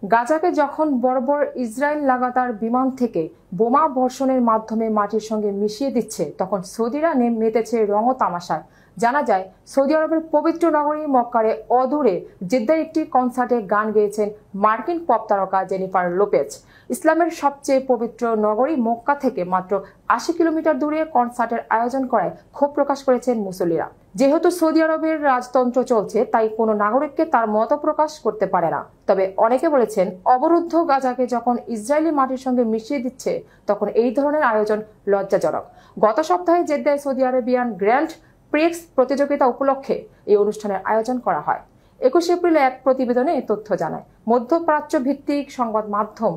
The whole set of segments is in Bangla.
গাজাকে যখন বর্বর ইসরায়েল লাগাতার বিমান থেকে বোমা বর্ষণের মাধ্যমে মাটির সঙ্গে মিশিয়ে দিচ্ছে, তখন সৌদিরা মেতেছে রং ও তামাশায়। জানা যায়, সৌদি আরবের পবিত্র নগরী মক্কারে অদূরে জেদ্দার একটি কনসার্টে গান গেয়েছেন মার্কিন পপ তারকা জেনিফার লোপেজ। ইসলামের সবচেয়ে পবিত্র নগরী মক্কা থেকে মাত্র ৮০ কিলোমিটার দূরে কনসার্টের আয়োজন করায় ক্ষোভ প্রকাশ করেছেন মুসল্লিরা। যেহেতু সৌদি আরবের রাজতন্ত্র চলছে, তাই কোনো নাগরিককে তার মত প্রকাশ করতে পারে না। তবে অনেকে বলেছেন, অবরুদ্ধ গাজাকে যখন ইসরায়েলি মাটির সঙ্গে মিশিয়ে দিচ্ছে, তখন এই ধরনের আয়োজন লজ্জাজনক। গত সপ্তাহে জেদ্দায় সৌদি আরবিয়ান গ্র্যান্ড প্রিক্স প্রতিযোগিতা উপলক্ষে এই অনুষ্ঠানের আয়োজন করা হয়। ২১ এপ্রিল এক প্রতিবেদনে এই তথ্য জানায় মধ্যপ্রাচ্য ভিত্তিক সংবাদ মাধ্যম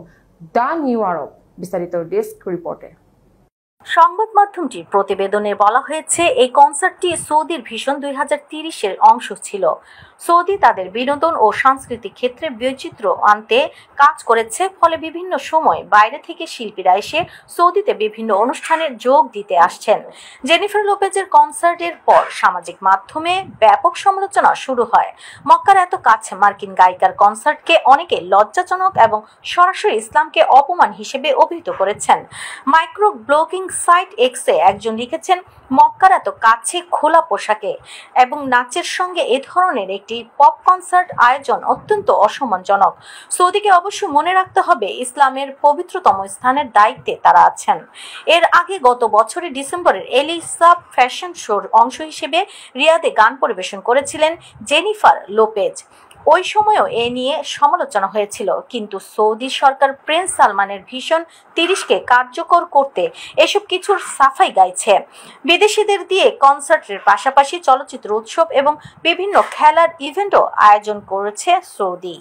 দ্য নিউ আরব। বিস্তারিত ডেস্ক রিপোর্টে। সংবাদ মাধ্যমটির প্রতিবেদনে বলা হয়েছে, এই কনসার্টটি সৌদির ভিশন 2030-এর অংশ ছিল। সৌদি তাদের বিনোদন ও সাংস্কৃতিক ক্ষেত্রে বৈচিত্র্য আনতে কাজ করেছে, ফলে বিভিন্ন সময় বাইরে থেকে শিল্পীরা এসে সৌদিতে বিভিন্ন অনুষ্ঠানে যোগ দিতে আসছেন। জেনিফার লোপেজের কনসার্টের পর সামাজিক মাধ্যমে ব্যাপক সমালোচনা শুরু হয়। মক্কার এত কাছে মার্কিন গায়িকার কনসার্টকে অনেকে লজ্জাজনক এবং সরাসরি ইসলামকে অপমান হিসেবে অভিহিত করেছেন। মাইক্রো ব্লগিং সাইট এক্সে একজন লিখেছেন, মক্কার এত কাছে খোলা পোশাকে এবং নাচের সঙ্গে এ ধরনের একটি পপ কনসার্ট আয়োজন অত্যন্ত অসম্মানজনক। সৌদিকে অবশ্য মনে রাখতে হবে, ইসলামের পবিত্রতম স্থানের দায়িত্বে তারা আছেন। এর আগে গত বছরের ডিসেম্বরের এলিসা ফ্যাশন শোর অংশ হিসেবে রিয়াদে গান পরিবেশন করেছিলেন জেনিফার লোপেজ। ওই সময়ও এ নিয়ে সমালোচনা হয়েছিল, কিন্তু সৌদি সরকার প্রিন্স সালমানের ভিশন 30কে কার্যকর করতে এসব কিছুর সাফাই গাইছে। বিদেশিদের দিয়ে কনসার্টের পাশাপাশি চলচ্চিত্র উৎসব এবং বিভিন্ন খেলার ইভেন্টও আয়োজন করেছে সৌদি।